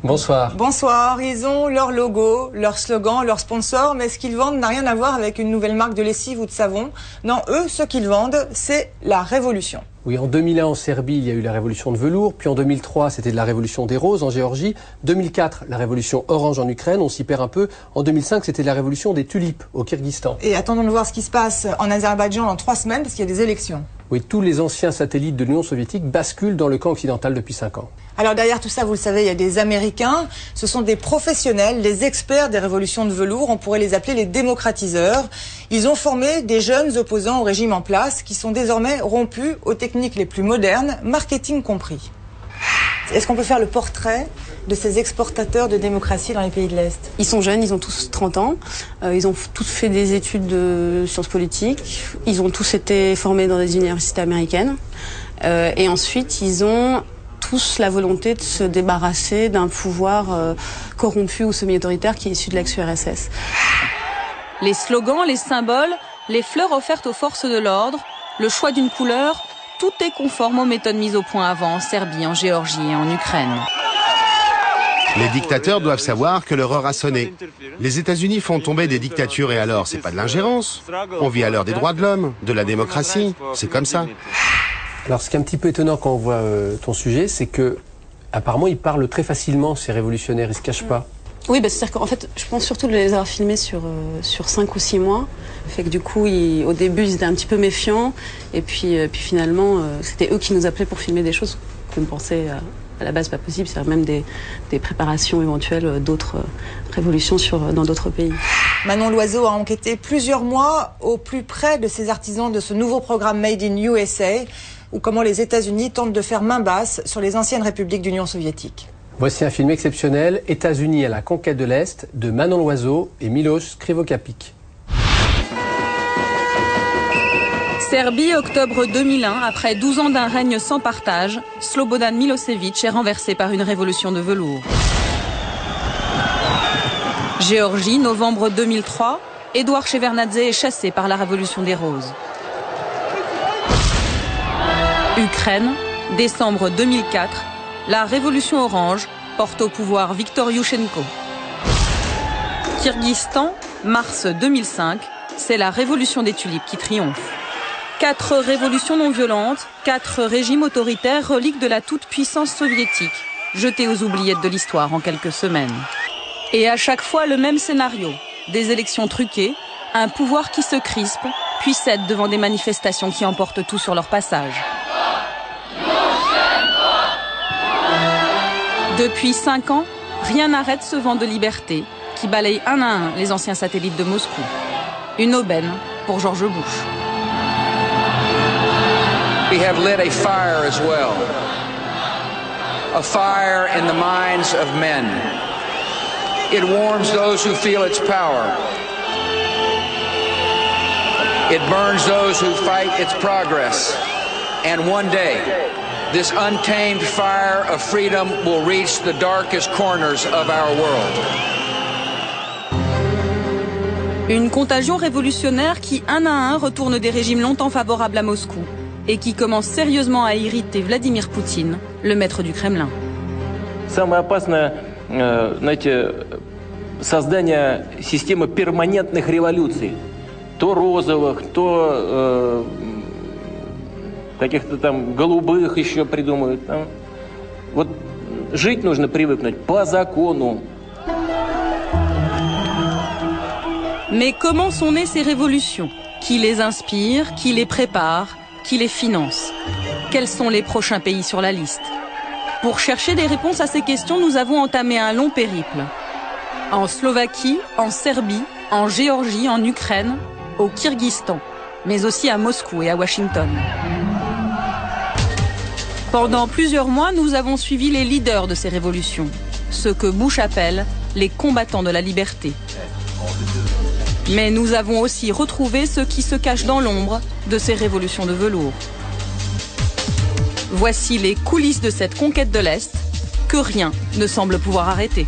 Bonsoir. Bonsoir. Ils ont leur logo, leur slogan, leur sponsor, mais ce qu'ils vendent n'a rien à voir avec une nouvelle marque de lessive ou de savon. Non, eux, ce qu'ils vendent, c'est la révolution. Oui, en 2001 en Serbie, il y a eu la révolution de velours, puis en 2003, c'était de la révolution des roses en Géorgie, 2004, la révolution orange en Ukraine, on s'y perd un peu, en 2005, c'était la révolution des tulipes au Kyrgyzstan. Et attendons de voir ce qui se passe en Azerbaïdjan dans 3 semaines, parce qu'il y a des élections. Oui, tous les anciens satellites de l'Union soviétique basculent dans le camp occidental depuis 5 ans. Alors derrière tout ça, vous le savez, il y a des Américains, ce sont des professionnels, des experts des révolutions de velours, on pourrait les appeler les démocratiseurs. Ils ont formé des jeunes opposants au régime en place qui sont désormais rompus aux techniques les plus modernes, marketing compris. Est-ce qu'on peut faire le portrait de ces exportateurs de démocratie dans les pays de l'Est? Ils sont jeunes, ils ont tous 30 ans, ils ont tous fait des études de sciences politiques, ils ont tous été formés dans des universités américaines et ensuite ils ont tous la volonté de se débarrasser d'un pouvoir corrompu ou semi-autoritaire qui est issu de l'ex-URSS. Les slogans, les symboles, les fleurs offertes aux forces de l'ordre, le choix d'une couleur, tout est conforme aux méthodes mises au point avant en Serbie, en Géorgie et en Ukraine. Les dictateurs doivent savoir que leur heure a sonné. Les États-Unis font tomber des dictatures et alors, c'est pas de l'ingérence. On vit à l'heure des droits de l'homme, de la démocratie. C'est comme ça. Alors, ce qui est un petit peu étonnant quand on voit ton sujet, c'est que apparemment, ils parlent très facilement, ces révolutionnaires, ils se cachent pas. Oui, c'est-à-dire qu'en fait, je pense surtout de les avoir filmés sur 5 ou 6 mois. Fait que du coup, au début, ils étaient un petit peu méfiants. Et puis finalement, c'était eux qui nous appelaient pour filmer des choses qu'on pensait à la base pas possible. C'est-à-dire même des préparations éventuelles d'autres révolutions dans d'autres pays. Manon Loiseau a enquêté plusieurs mois au plus près de ces artisans de ce nouveau programme Made in USA, ou comment les États-Unis tentent de faire main basse sur les anciennes républiques d'Union soviétique. Voici un film exceptionnel, États-Unis à la conquête de l'Est, de Manon Loiseau et Miloš Krivokapić. Serbie, octobre 2001, après 12 ans d'un règne sans partage, Slobodan Milošević est renversé par une révolution de velours. Géorgie, novembre 2003, Eduard Shevardnadze est chassé par la révolution des roses. Ukraine, décembre 2004, la révolution orange porte au pouvoir Viktor Yushchenko. Kyrgyzstan, mars 2005, c'est la révolution des tulipes qui triomphe. 4 révolutions non violentes, 4 régimes autoritaires, reliques de la toute-puissance soviétique, jetés aux oubliettes de l'histoire en quelques semaines. Et à chaque fois le même scénario, des élections truquées, un pouvoir qui se crispe, puis cède devant des manifestations qui emportent tout sur leur passage. Depuis 5 ans, rien n'arrête ce vent de liberté qui balaye un à un les anciens satellites de Moscou. Une aubaine pour George Bush. We have lit a fire as well. A fire in the minds of men. It warms those who feel its power. It burns those who fight its progress. And one day, this untamed fire of freedom will reach the darkest corners of our world. Une contagion révolutionnaire qui, un à un, retourne des régimes longtemps favorables à Moscou et qui commence sérieusement à irriter Vladimir Poutine, le maître du Kremlin. Самое опасное, знаете, создание системы перманентных революций. То розовых, то каких-то там голубых еще придумают. Вот жить нужно привыкнуть по закону. Mais comment sont nées ces révolutions? Qui les inspire? Qui les prépare? Qui les finance? Quels sont les prochains pays sur la liste? Pour chercher des réponses à ces questions, nous avons entamé un long périple. En Slovaquie, en Serbie, en Géorgie, en Ukraine, au Kyrgyzstan, mais aussi à Moscou et à Washington. Pendant plusieurs mois, nous avons suivi les leaders de ces révolutions, ceux que Bush appelle les combattants de la liberté. Mais nous avons aussi retrouvé ceux qui se cachent dans l'ombre de ces révolutions de velours. Voici les coulisses de cette conquête de l'Est que rien ne semble pouvoir arrêter.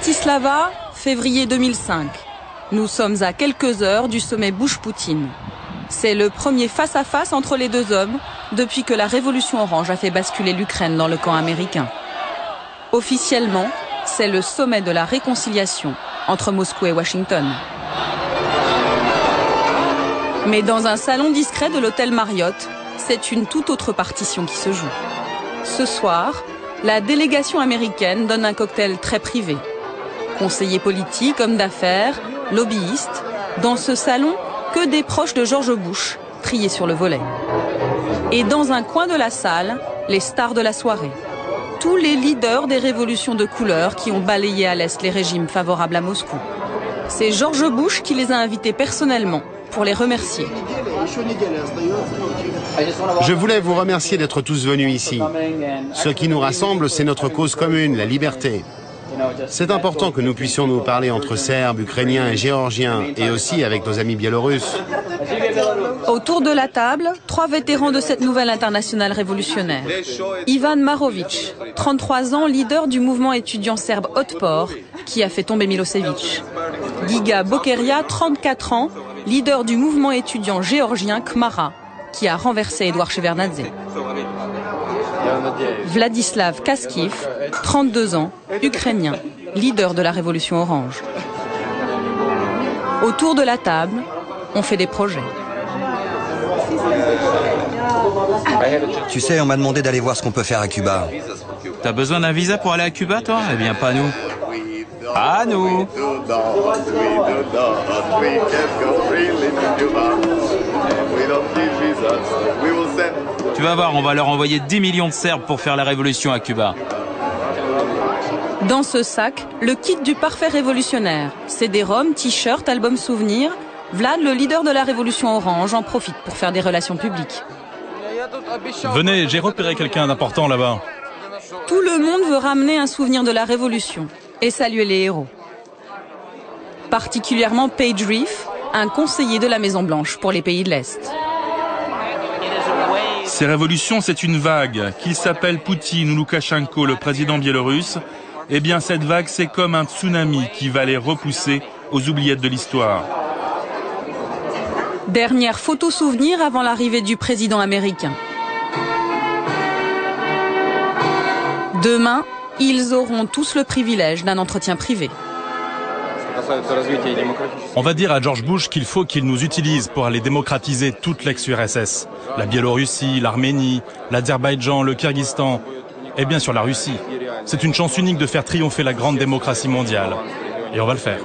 Bratislava, février 2005. Nous sommes à quelques heures du sommet Bush-Poutine. C'est le premier face-à-face entre les deux hommes depuis que la révolution orange a fait basculer l'Ukraine dans le camp américain. Officiellement, c'est le sommet de la réconciliation entre Moscou et Washington. Mais dans un salon discret de l'hôtel Marriott, c'est une toute autre partition qui se joue. Ce soir, la délégation américaine donne un cocktail très privé. Conseillers politiques, hommes d'affaires, lobbyistes. Dans ce salon, que des proches de George Bush, triés sur le volet. Et dans un coin de la salle, les stars de la soirée. Tous les leaders des révolutions de couleur qui ont balayé à l'Est les régimes favorables à Moscou. C'est George Bush qui les a invités personnellement pour les remercier. Je voulais vous remercier d'être tous venus ici. Ce qui nous rassemble, c'est notre cause commune, la liberté. C'est important que nous puissions nous parler entre Serbes, Ukrainiens et Géorgiens, et aussi avec nos amis biélorusses. Autour de la table, 3 vétérans de cette nouvelle internationale révolutionnaire. Ivan Marovic, 33 ans, leader du mouvement étudiant serbe Otpor, qui a fait tomber Milosevic. Giga Bokeria, 34 ans, leader du mouvement étudiant géorgien Khmara, qui a renversé Edouard Shevardnadze. Vladislav Kaskiv, 32 ans, ukrainien, leader de la révolution orange. Autour de la table, on fait des projets. Tu sais, on m'a demandé d'aller voir ce qu'on peut faire à Cuba. T'as besoin d'un visa pour aller à Cuba, toi? Eh bien, pas nous. Pas nous. Tu vas voir, on va leur envoyer 10 millions de Serbes pour faire la révolution à Cuba. Dans ce sac, le kit du parfait révolutionnaire. CD-ROM, t-shirt, album souvenir. Vlad, le leader de la révolution orange, en profite pour faire des relations publiques. Venez, j'ai repéré quelqu'un d'important là-bas. Tout le monde veut ramener un souvenir de la révolution et saluer les héros. Particulièrement Paige Reef, un conseiller de la Maison-Blanche pour les pays de l'Est. Ces révolutions, c'est une vague. Qu'il s'appelle Poutine ou Loukachenko, le président biélorusse, eh bien cette vague, c'est comme un tsunami qui va les repousser aux oubliettes de l'histoire. Dernière photo souvenir avant l'arrivée du président américain. Demain, ils auront tous le privilège d'un entretien privé. On va dire à George Bush qu'il faut qu'il nous utilise pour aller démocratiser toute l'ex-URSS. La Biélorussie, l'Arménie, l'Azerbaïdjan, le Kyrgyzstan et bien sûr la Russie. C'est une chance unique de faire triompher la grande démocratie mondiale. Et on va le faire.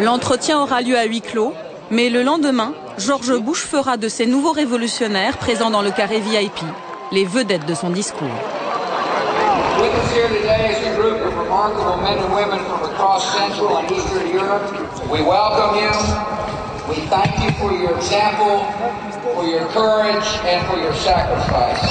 L'entretien aura lieu à huis clos, mais le lendemain, George Bush fera de ces nouveaux révolutionnaires présents dans le carré VIP les vedettes de son discours. With us here today is a group of remarkable men and women from across Central and Eastern Europe. We welcome you. We thank you for your example, for your courage, and for your sacrifice.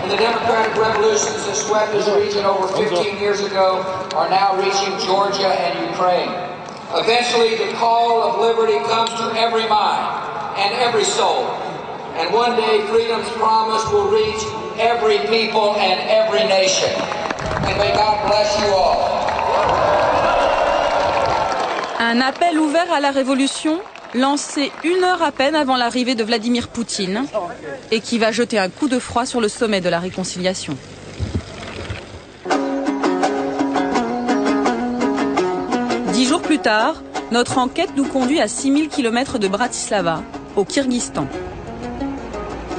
And the democratic revolutions that swept this region over 15 years ago are now reaching Georgia and Ukraine. Eventually, the call of liberty comes to every mind and every soul. And one day, freedom's promise will reach every people and every nation. And may God bless you all. Un appel ouvert à la révolution, lancé 1 heure à peine avant l'arrivée de Vladimir Poutine, et qui va jeter un coup de froid sur le sommet de la réconciliation. Dix jours plus tard, notre enquête nous conduit à 6000 km de Bratislava, au Kyrgyzstan.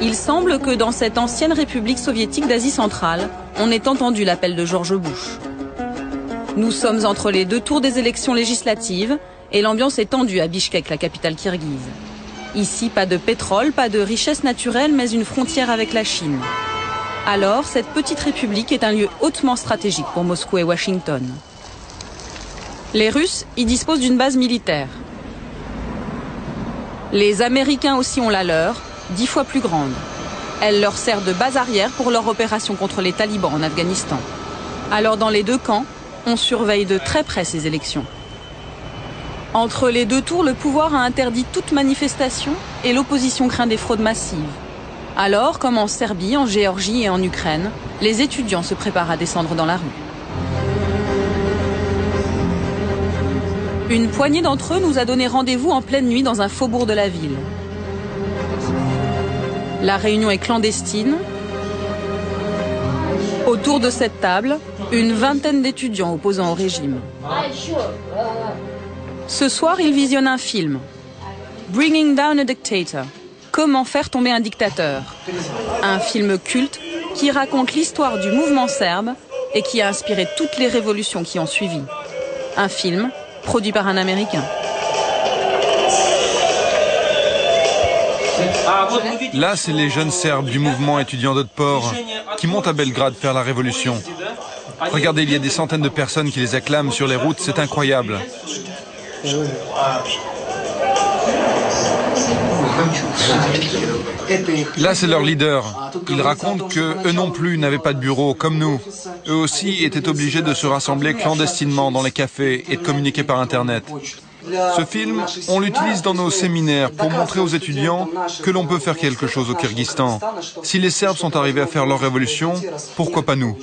Il semble que dans cette ancienne république soviétique d'Asie centrale, on ait entendu l'appel de George Bush. Nous sommes entre les 2 tours des élections législatives et l'ambiance est tendue à Bichkek, la capitale kirghize. Ici, pas de pétrole, pas de richesse naturelle, mais une frontière avec la Chine. Alors, cette petite république est un lieu hautement stratégique pour Moscou et Washington. Les Russes y disposent d'une base militaire. Les Américains aussi ont la leur, 10 fois plus grande. Elle leur sert de base arrière pour leur opération contre les talibans en Afghanistan. Alors dans les 2 camps, on surveille de très près ces élections. Entre les 2 tours, le pouvoir a interdit toute manifestation et l'opposition craint des fraudes massives. Alors, comme en Serbie, en Géorgie et en Ukraine, les étudiants se préparent à descendre dans la rue. Une poignée d'entre eux nous a donné rendez-vous en pleine nuit dans un faubourg de la ville. La réunion est clandestine. Autour de cette table, une vingtaine d'étudiants opposants au régime. Ce soir, ils visionnent un film. Bringing Down a Dictator. Comment faire tomber un dictateur. Un film culte qui raconte l'histoire du mouvement serbe et qui a inspiré toutes les révolutions qui ont suivi. Un film produit par un Américain. Là, c'est les jeunes Serbes du mouvement étudiant d'Otpor qui montent à Belgrade faire la révolution. Regardez, il y a des centaines de personnes qui les acclament sur les routes, c'est incroyable. Là, c'est leur leader. Ils racontent qu'eux non plus n'avaient pas de bureau, comme nous. Eux aussi étaient obligés de se rassembler clandestinement dans les cafés et de communiquer par Internet. Ce film, on l'utilise dans nos séminaires pour montrer aux étudiants que l'on peut faire quelque chose au Kyrgyzstan. Si les Serbes sont arrivés à faire leur révolution, pourquoi pas nous?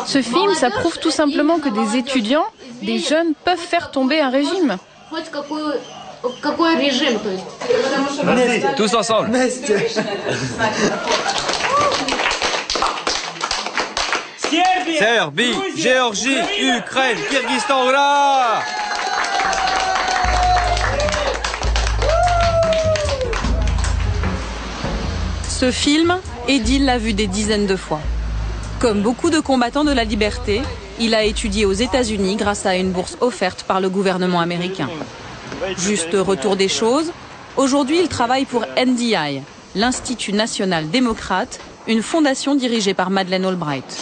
Ce film, ça prouve tout simplement que des étudiants, des jeunes, peuvent faire tomber un régime. Tous ensemble. Serbie, Géorgie, Ukraine, Kyrgyzstan, hurrah! Ce film, Edil l'a vu des dizaines de fois. Comme beaucoup de combattants de la liberté, il a étudié aux États-Unis grâce à une bourse offerte par le gouvernement américain. Juste retour des choses, aujourd'hui il travaille pour NDI, l'Institut national démocrate, une fondation dirigée par Madeleine Albright.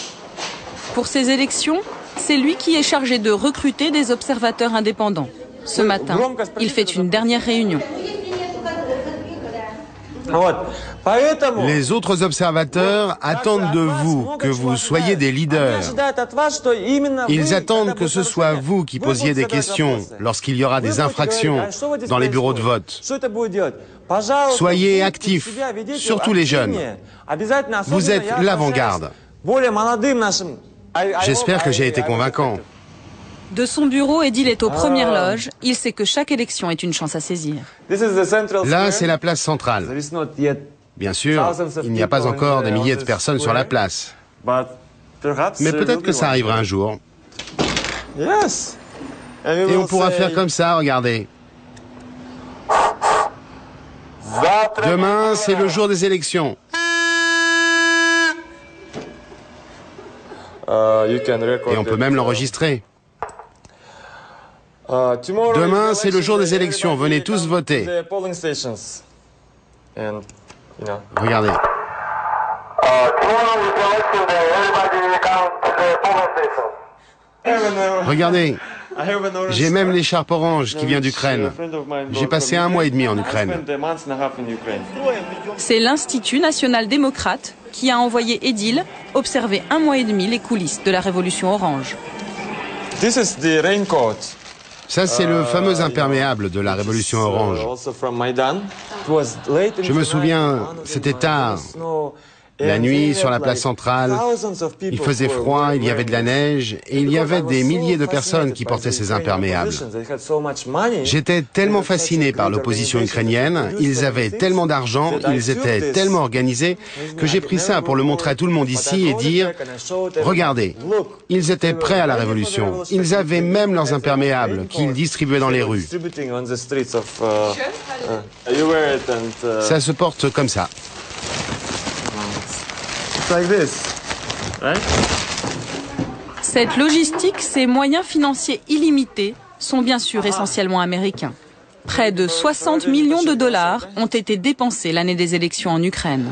Pour ces élections, c'est lui qui est chargé de recruter des observateurs indépendants. Ce matin, il fait une dernière réunion. Les autres observateurs attendent de vous que vous soyez des leaders. Ils attendent que ce soit vous qui posiez des questions lorsqu'il y aura des infractions dans les bureaux de vote. Soyez actifs, surtout les jeunes. Vous êtes l'avant-garde. J'espère que j'ai été convaincant. De son bureau, Edil est aux premières loges. Il sait que chaque élection est une chance à saisir. Là, c'est la place centrale. Bien sûr, il n'y a pas encore des milliers de personnes sur la place. Mais peut-être que ça arrivera un jour. Et on pourra faire comme ça, regardez. Demain, c'est le jour des élections. Et on peut même l'enregistrer. Demain, c'est le jour des élections. Venez tous voter. Regardez. Regardez. J'ai même l'écharpe orange qui vient d'Ukraine. J'ai passé 1 mois et demi en Ukraine. C'est l'Institut national démocrate qui a envoyé Edil observer 1 mois et demi les coulisses de la révolution orange. Ça, c'est le fameux imperméable de la révolution orange. Je me souviens, c'était tard. La nuit, sur la place centrale, il faisait froid, il y avait de la neige, et il y avait des milliers de personnes qui portaient ces imperméables. J'étais tellement fasciné par l'opposition ukrainienne, ils avaient tellement d'argent, ils étaient tellement organisés, que j'ai pris ça pour le montrer à tout le monde ici et dire « Regardez, ils étaient prêts à la révolution, ils avaient même leurs imperméables qu'ils distribuaient dans les rues. » Ça se porte comme ça. Cette logistique, ces moyens financiers illimités sont bien sûr essentiellement américains. Près de 60 millions de dollars ont été dépensés l'année des élections en Ukraine.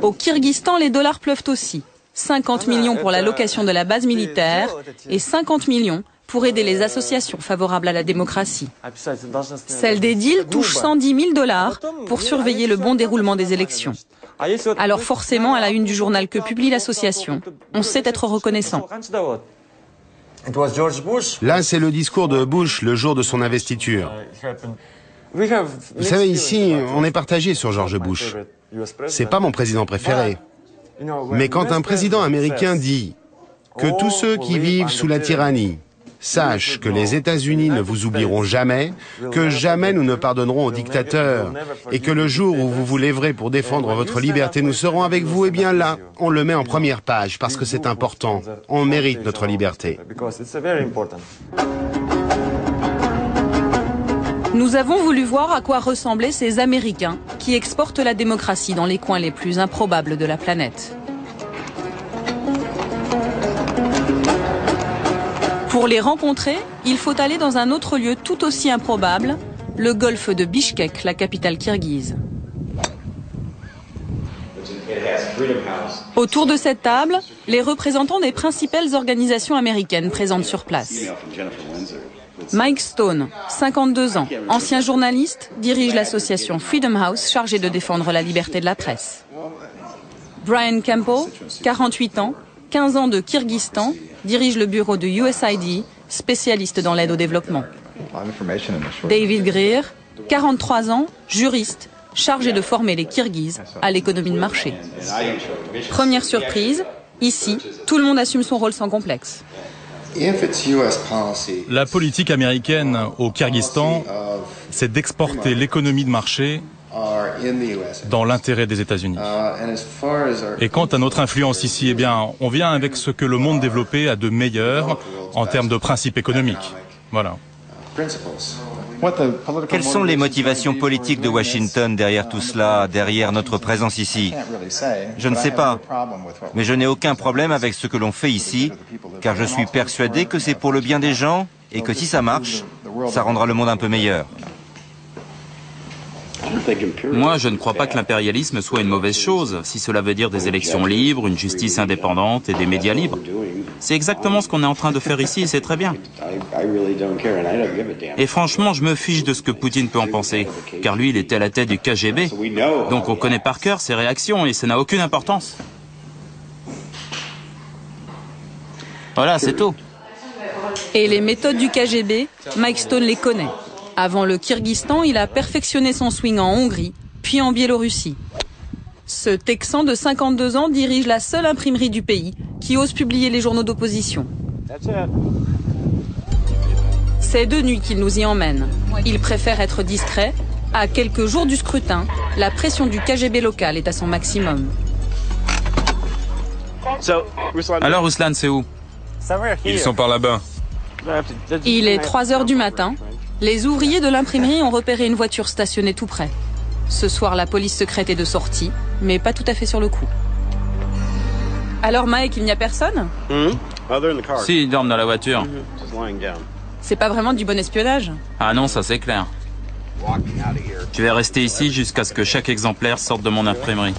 Au Kyrgyzstan, les dollars pleuvent aussi. 50 millions pour la location de la base militaire et 50 millions pour aider les associations favorables à la démocratie. Celle d'Edil touche 110 000 dollars pour surveiller le bon déroulement des élections. Alors forcément, à la une du journal que publie l'association, on sait être reconnaissant. Là, c'est le discours de Bush le jour de son investiture. Vous savez, ici, on est partagé sur George Bush. C'est pas mon président préféré. Mais quand un président américain dit que tous ceux qui vivent sous la tyrannie, Sache que les États-Unis ne vous oublieront jamais, que jamais nous ne pardonnerons aux dictateurs, et que le jour où vous vous lèverez pour défendre votre liberté, nous serons avec vous. Et bien là, on le met en première page, parce que c'est important. On mérite notre liberté. Nous avons voulu voir à quoi ressemblaient ces Américains qui exportent la démocratie dans les coins les plus improbables de la planète. Pour les rencontrer, il faut aller dans un autre lieu tout aussi improbable, le golfe de Bishkek, la capitale kirghize. Autour de cette table, les représentants des principales organisations américaines présentes sur place. Mike Stone, 52 ans, ancien journaliste, dirige l'association Freedom House chargée de défendre la liberté de la presse. Brian Campbell, 48 ans, 15 ans de Kyrgyzstan, dirige le bureau de USAID, spécialiste dans l'aide au développement. David Greer, 43 ans, juriste, chargé de former les Kirghizes à l'économie de marché. Première surprise, ici, tout le monde assume son rôle sans complexe. La politique américaine au Kyrgyzstan, c'est d'exporter l'économie de marché dans l'intérêt des États-Unis. Et quant à notre influence ici, eh bien, on vient avec ce que le monde développé a de meilleur en termes de principes économiques. Voilà. Quelles sont les motivations politiques de Washington derrière tout cela, derrière notre présence ici? Je ne sais pas, mais je n'ai aucun problème avec ce que l'on fait ici, car je suis persuadé que c'est pour le bien des gens et que si ça marche, ça rendra le monde un peu meilleur. Moi, je ne crois pas que l'impérialisme soit une mauvaise chose, si cela veut dire des élections libres, une justice indépendante et des médias libres. C'est exactement ce qu'on est en train de faire ici et c'est très bien. Et franchement, je me fiche de ce que Poutine peut en penser, car lui, il était à la tête du KGB. Donc on connaît par cœur ses réactions et ça n'a aucune importance. Voilà, c'est tout. Et les méthodes du KGB, Mike Stone les connaît. Avant le Kyrgyzstan, il a perfectionné son swing en Hongrie, puis en Biélorussie. Ce Texan de 52 ans dirige la seule imprimerie du pays qui ose publier les journaux d'opposition. C'est de nuit qu'il nous y emmène. Il préfère être discret. À quelques jours du scrutin, la pression du KGB local est à son maximum. Alors Ruslan, c'est où? Ils sont par là-bas. Il est 3 heures du matin. Les ouvriers de l'imprimerie ont repéré une voiture stationnée tout près. Ce soir, la police secrète est de sortie, mais pas tout à fait sur le coup. Alors Mike, il n'y a personne? Si, ils dorment dans la voiture. C'est pas vraiment du bon espionnage. Ah non, ça c'est clair. Je vais rester ici jusqu'à ce que chaque exemplaire sorte de mon imprimerie.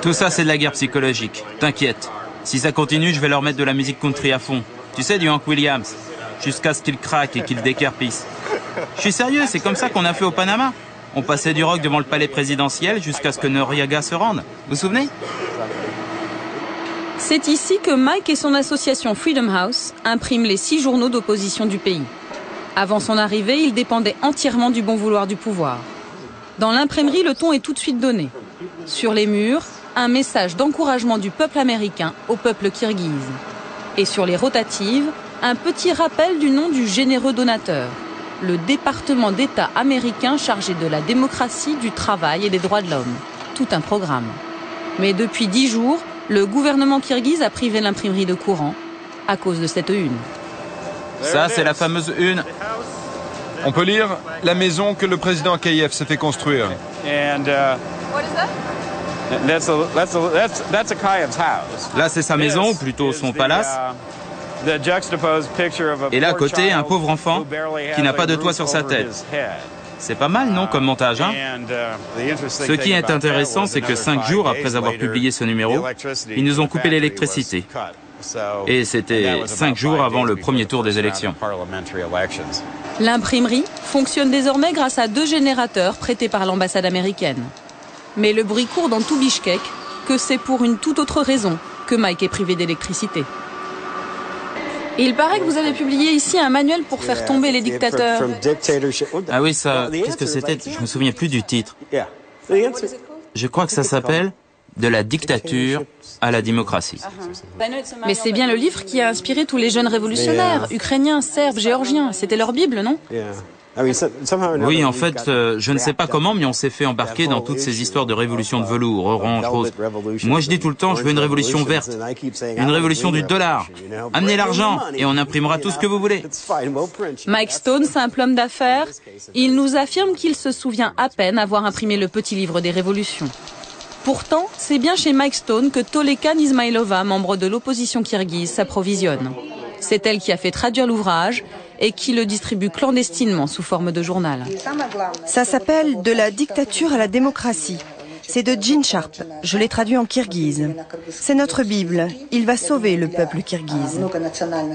Tout ça, c'est de la guerre psychologique. T'inquiète. Si ça continue, je vais leur mettre de la musique country à fond. Tu sais, du Hank Williams. Jusqu'à ce qu'ils craquent et qu'ils décarpissent. Je suis sérieux, c'est comme ça qu'on a fait au Panama. On passait du rock devant le palais présidentiel jusqu'à ce que Noriega se rende. Vous vous souvenez? C'est ici que Mike et son association Freedom House impriment les 6 journaux d'opposition du pays. Avant son arrivée, il dépendait entièrement du bon vouloir du pouvoir. Dans l'imprimerie, le ton est tout de suite donné. Sur les murs, un message d'encouragement du peuple américain au peuple kirghize. Et sur les rotatives, un petit rappel du nom du généreux donateur, le département d'État américain chargé de la démocratie, du travail et des droits de l'homme. Tout un programme. Mais depuis 10 jours, le gouvernement kirghize a privé l'imprimerie de courant à cause de cette une. Ça, c'est la fameuse une. On peut lire « La maison que le président Akayev s'est fait construire ». Là, c'est sa maison, ou plutôt son palace. Et là, à côté, un pauvre enfant qui n'a pas de toit sur sa tête. C'est pas mal, non, comme montage, hein? Ce qui est intéressant, c'est que 5 jours après avoir publié ce numéro, ils nous ont coupé l'électricité. Et c'était 5 jours avant le premier tour des élections. L'imprimerie fonctionne désormais grâce à 2 générateurs prêtés par l'ambassade américaine. Mais le bruit court dans tout Bishkek que c'est pour une toute autre raison que Mike est privé d'électricité. Il paraît que vous avez publié ici un manuel pour faire tomber les dictateurs. Ah oui, ça, qu'est-ce que c'était? Je me souviens plus du titre. Je crois que ça s'appelle De la dictature à la démocratie. Mais c'est bien le livre qui a inspiré tous les jeunes révolutionnaires, ukrainiens, serbes, géorgiens. C'était leur Bible, non? Oui, en fait, je ne sais pas comment, mais on s'est fait embarquer dans toutes ces histoires de révolution de velours, orange, rose. Moi, je dis tout le temps, je veux une révolution verte, une révolution du dollar. Amenez l'argent et on imprimera tout ce que vous voulez. Mike Stone, simple homme d'affaires, il nous affirme qu'il se souvient à peine avoir imprimé le petit livre des révolutions. Pourtant, c'est bien chez Mike Stone que Tolekan Ismailova, membre de l'opposition kirghize, s'approvisionne. C'est elle qui a fait traduire l'ouvrage et qui le distribue clandestinement sous forme de journal. Ça s'appelle « De la dictature à la démocratie ». C'est de Gene Sharp. Je l'ai traduit en kirghize. C'est notre Bible. Il va sauver le peuple kirghize.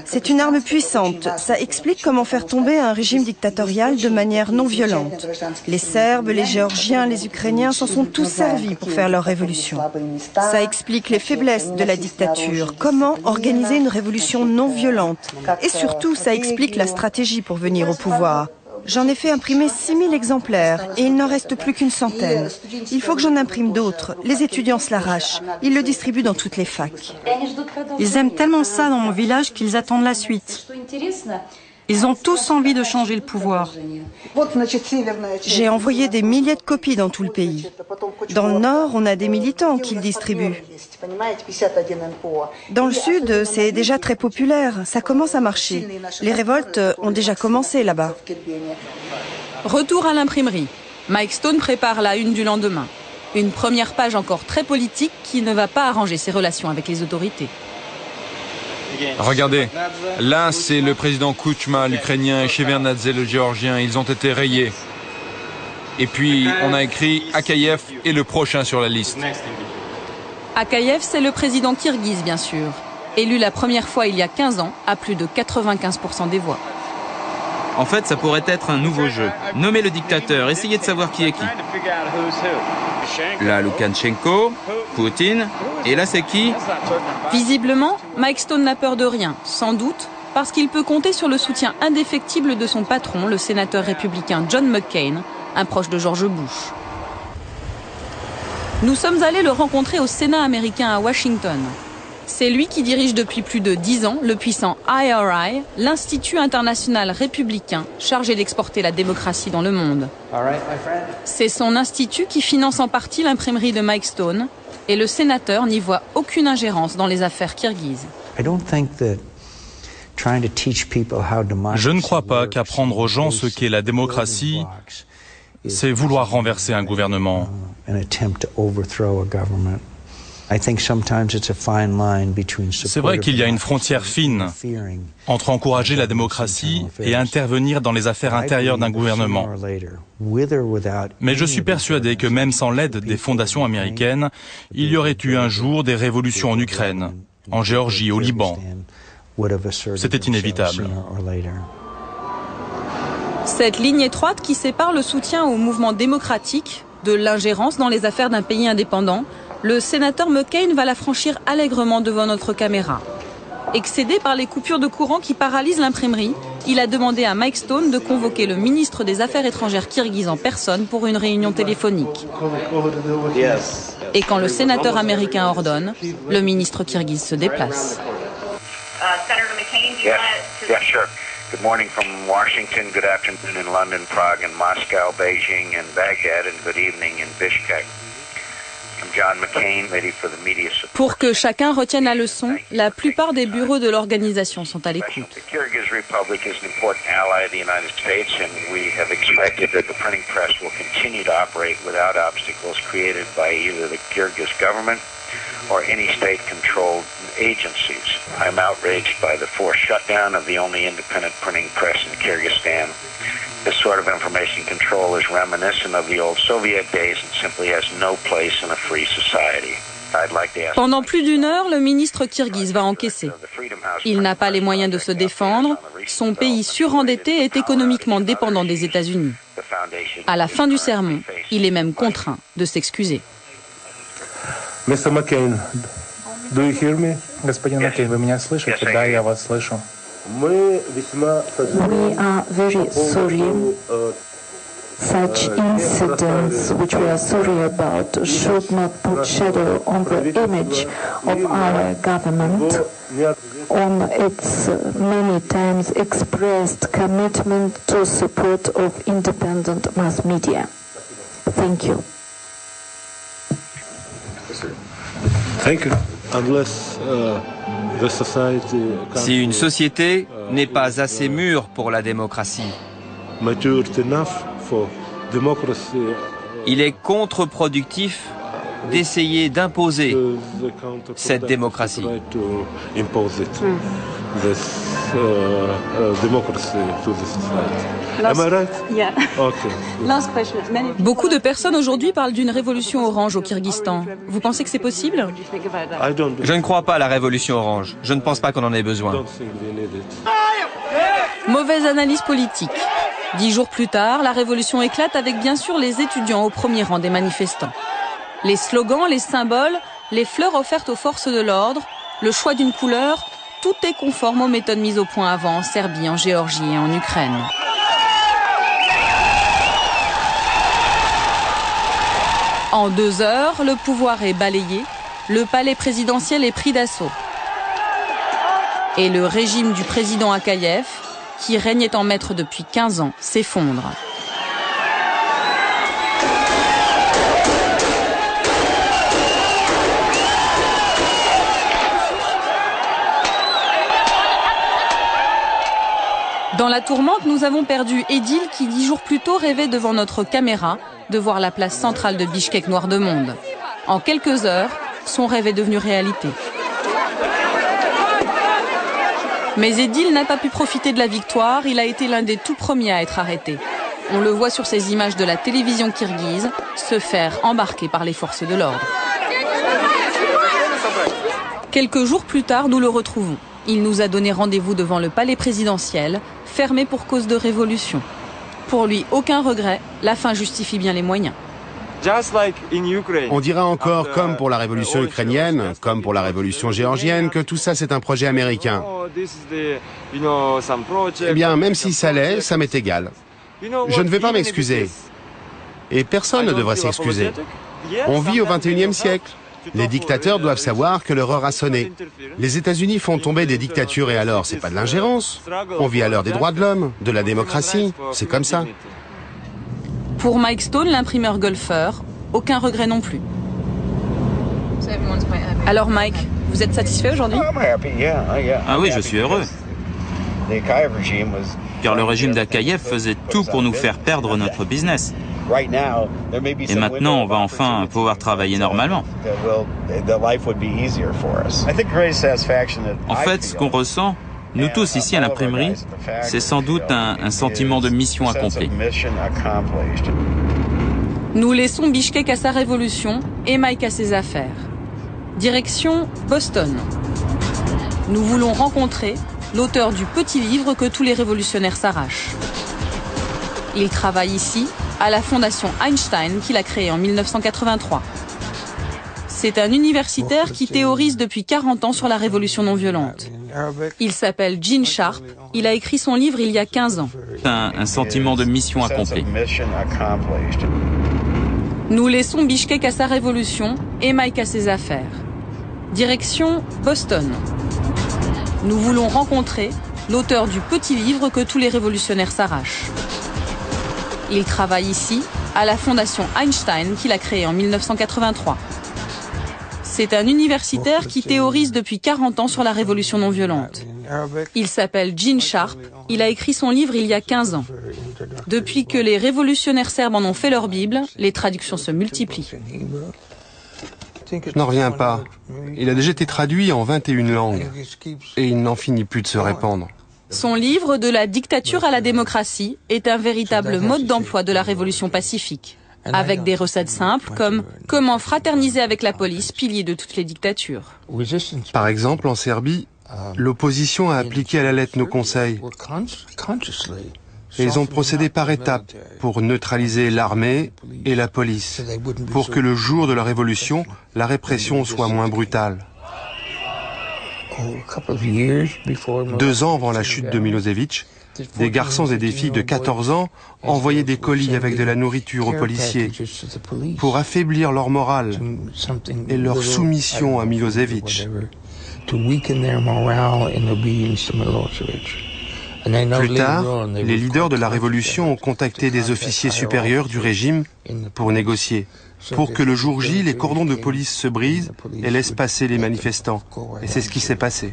C'est une arme puissante. Ça explique comment faire tomber un régime dictatorial de manière non violente. Les Serbes, les Géorgiens, les Ukrainiens s'en sont tous servis pour faire leur révolution. Ça explique les faiblesses de la dictature, comment organiser une révolution non violente. Et surtout, ça explique la stratégie pour venir au pouvoir. J'en ai fait imprimer 6000 exemplaires et il n'en reste plus qu'une centaine. Il faut que j'en imprime d'autres. Les étudiants se l'arrachent. Ils le distribuent dans toutes les facs. Ils aiment tellement ça dans mon village qu'ils attendent la suite. Ils ont tous envie de changer le pouvoir. J'ai envoyé des milliers de copies dans tout le pays. Dans le nord, on a des militants qui le distribuent. Dans le sud, c'est déjà très populaire. Ça commence à marcher. Les révoltes ont déjà commencé là-bas. Retour à l'imprimerie. Mike Stone prépare la une du lendemain. Une première page encore très politique qui ne va pas arranger ses relations avec les autorités. Regardez, là c'est le président Kuchma, l'Ukrainien, et Shevardnadze, le Géorgien. Ils ont été rayés. Et puis on a écrit Akayev est le prochain sur la liste. Akayev, c'est le président kirghize, bien sûr. Élu la première fois il y a 15 ans, à plus de 95% des voix. En fait, ça pourrait être un nouveau jeu. Nommez le dictateur, essayez de savoir qui est qui. Là, Loukachenko, Poutine, et là c'est qui? Visiblement, Mike Stone n'a peur de rien, sans doute parce qu'il peut compter sur le soutien indéfectible de son patron, le sénateur républicain John McCain, un proche de George Bush. Nous sommes allés le rencontrer au Sénat américain à Washington. C'est lui qui dirige depuis plus de 10 ans le puissant IRI, l'Institut international républicain chargé d'exporter la démocratie dans le monde. C'est son institut qui finance en partie l'imprimerie de Mike Stone et le sénateur n'y voit aucune ingérence dans les affaires kirghizes. Je ne crois pas qu'apprendre aux gens ce qu'est la démocratie, c'est vouloir renverser un gouvernement. C'est vrai qu'il y a une frontière fine entre encourager la démocratie et intervenir dans les affaires intérieures d'un gouvernement. Mais je suis persuadé que même sans l'aide des fondations américaines, il y aurait eu un jour des révolutions en Ukraine, en Géorgie, au Liban. C'était inévitable. Cette ligne étroite qui sépare le soutien au mouvement démocratique de l'ingérence dans les affaires d'un pays indépendant, le sénateur McCain va la franchir allègrement devant notre caméra. Excédé par les coupures de courant qui paralysent l'imprimerie, il a demandé à Mike Stone de convoquer le ministre des Affaires étrangères kirghize en personne pour une réunion téléphonique. Et quand le sénateur américain ordonne, le ministre kirghize se déplace. Good morning from Washington, good afternoon in London, Prague, and Moscow, Beijing, and Baghdad, and good evening in Bishkek. I'm John McCain, ready for the media support. Pour que chacun retienne la leçon, la plupart des bureaux de l'organisation sont à l'écoute. The Kyrgyz Republic is an important ally of the United States, and we have expected that the printing press will continue to operate without obstacles created by either the Kyrgyz government or any state-controlled agencies. I'm outraged by the forced shutdown of the only independent printing press in Kyrgyzstan. This sort of information control is reminiscent of the old Soviet days and simply has no place in a free society. Pendant plus d'une heure, le ministre kirghize va encaisser. Il n'a pas les moyens de se défendre. Son pays surendetté est économiquement dépendant des États-Unis. À la fin du sermon, il est même contraint de s'excuser. Mr. McCain, do you hear me? Господин McCain, вы меня слышите? Да, я вас слышу. We are very sorry Such incidents, which we are sorry about, should not put shadow on the image of our government, on its many times expressed commitment to support of independent mass media. Thank you. Thank you. Unless the society Si une société n'est pas assez mûre pour la démocratie, matured enough for democracy, il est contre-productif d'essayer d'imposer cette démocratie. Beaucoup de personnes aujourd'hui parlent d'une révolution orange au Kirghizstan. Vous pensez que c'est possible? Je ne crois pas à la révolution orange. Je ne pense pas qu'on en ait besoin. Mauvaise analyse politique. 10 jours plus tard, la révolution éclate avec bien sûr les étudiants au premier rang des manifestants. Les slogans, les symboles, les fleurs offertes aux forces de l'ordre, le choix d'une couleur, tout est conforme aux méthodes mises au point avant en Serbie, en Géorgie et en Ukraine. En 2 heures, le pouvoir est balayé, le palais présidentiel est pris d'assaut. Et le régime du président Akayev, qui régnait en maître depuis 15 ans, s'effondre. Dans la tourmente, nous avons perdu Edil qui 10 jours plus tôt rêvait devant notre caméra de voir la place centrale de Bichkek noire de monde. En quelques heures, son rêve est devenu réalité. Mais Edil n'a pas pu profiter de la victoire, il a été l'un des tout premiers à être arrêté. On le voit sur ces images de la télévision kirghize se faire embarquer par les forces de l'ordre. Quelques jours plus tard, nous le retrouvons. Il nous a donné rendez-vous devant le palais présidentiel, fermé pour cause de révolution. Pour lui, aucun regret, la fin justifie bien les moyens. On dira encore, comme pour la révolution ukrainienne, comme pour la révolution géorgienne, que tout ça c'est un projet américain. Eh bien, même si ça l'est, ça m'est égal. Je ne vais pas m'excuser. Et personne ne devrait s'excuser. On vit au XXIe siècle. Les dictateurs doivent savoir que leur heure a sonné. Les États-Unis font tomber des dictatures et alors, c'est pas de l'ingérence. On vit à l'heure des droits de l'homme, de la démocratie. C'est comme ça. Pour Mike Stone, l'imprimeur golfeur, aucun regret non plus. Alors Mike, vous êtes satisfait aujourd'hui? Ah oui, je suis heureux. Car le régime d'Akayev faisait tout pour nous faire perdre notre business. Et maintenant, on va enfin pouvoir travailler normalement. En fait, ce qu'on ressent, nous tous ici à l'imprimerie, c'est sans doute un sentiment de mission accomplie. Nous laissons Bichkek à sa révolution et Mike à ses affaires. Direction Boston. Nous voulons rencontrer l'auteur du petit livre que tous les révolutionnaires s'arrachent. Il travaille ici à la fondation Einstein qu'il a créée en 1983. C'est un universitaire qui théorise depuis 40 ans sur la révolution non violente. Il s'appelle Gene Sharp. Il a écrit son livre il y a 15 ans. Un sentiment de mission accomplie. Nous laissons Bichkek à sa révolution et Mike à ses affaires. Direction Boston. Nous voulons rencontrer l'auteur du petit livre que tous les révolutionnaires s'arrachent. Il travaille ici à la fondation Einstein qu'il a créée en 1983. C'est un universitaire qui théorise depuis 40 ans sur la révolution non violente. Il s'appelle Gene Sharp. Il a écrit son livre il y a 15 ans. Depuis que les révolutionnaires serbes en ont fait leur Bible, les traductions se multiplient. Je n'en reviens pas. Il a déjà été traduit en 21 langues. Et il n'en finit plus de se répandre. Son livre « De la dictature à la démocratie » est un véritable mode d'emploi de la révolution pacifique, avec des recettes simples comme « Comment fraterniser avec la police, pilier de toutes les dictatures ». Par exemple, en Serbie, l'opposition a appliqué à la lettre nos conseils. Et ils ont procédé par étapes pour neutraliser l'armée et la police, pour que le jour de la révolution, la répression soit moins brutale. 2 ans avant la chute de Milosevic, Des garçons et des filles de 14 ans envoyaient des colis avec de la nourriture aux policiers pour affaiblir leur morale et leur soumission à Milosevic. Plus tard, les leaders de la révolution ont contacté des officiers supérieurs du régime pour négocier, pour que le jour J, les cordons de police se brisent et laissent passer les manifestants. Et c'est ce qui s'est passé.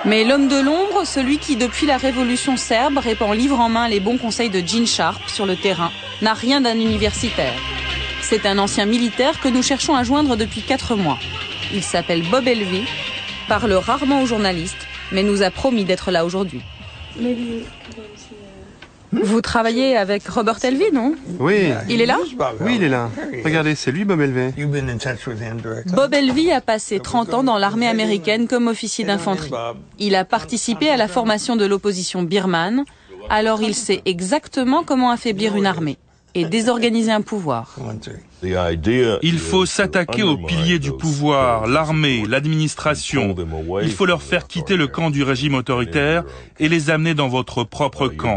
Mais l'homme de l'ombre, celui qui depuis la révolution serbe répand livre en main les bons conseils de Gene Sharp sur le terrain, n'a rien d'un universitaire. C'est un ancien militaire que nous cherchons à joindre depuis 4 mois. Il s'appelle Bob Elvey, parle rarement aux journalistes, mais nous a promis d'être là aujourd'hui. Vous travaillez avec Robert Elvey, non? Oui. Il est là? Oui, il est là. Regardez, c'est lui, Bob Elvey. Bob Elvey a passé 30 ans dans l'armée américaine comme officier d'infanterie. Il a participé à la formation de l'opposition birmane, alors il sait exactement comment affaiblir une armée et désorganiser un pouvoir. Il faut s'attaquer aux piliers du pouvoir, l'armée, l'administration. Il faut leur faire quitter le camp du régime autoritaire et les amener dans votre propre camp.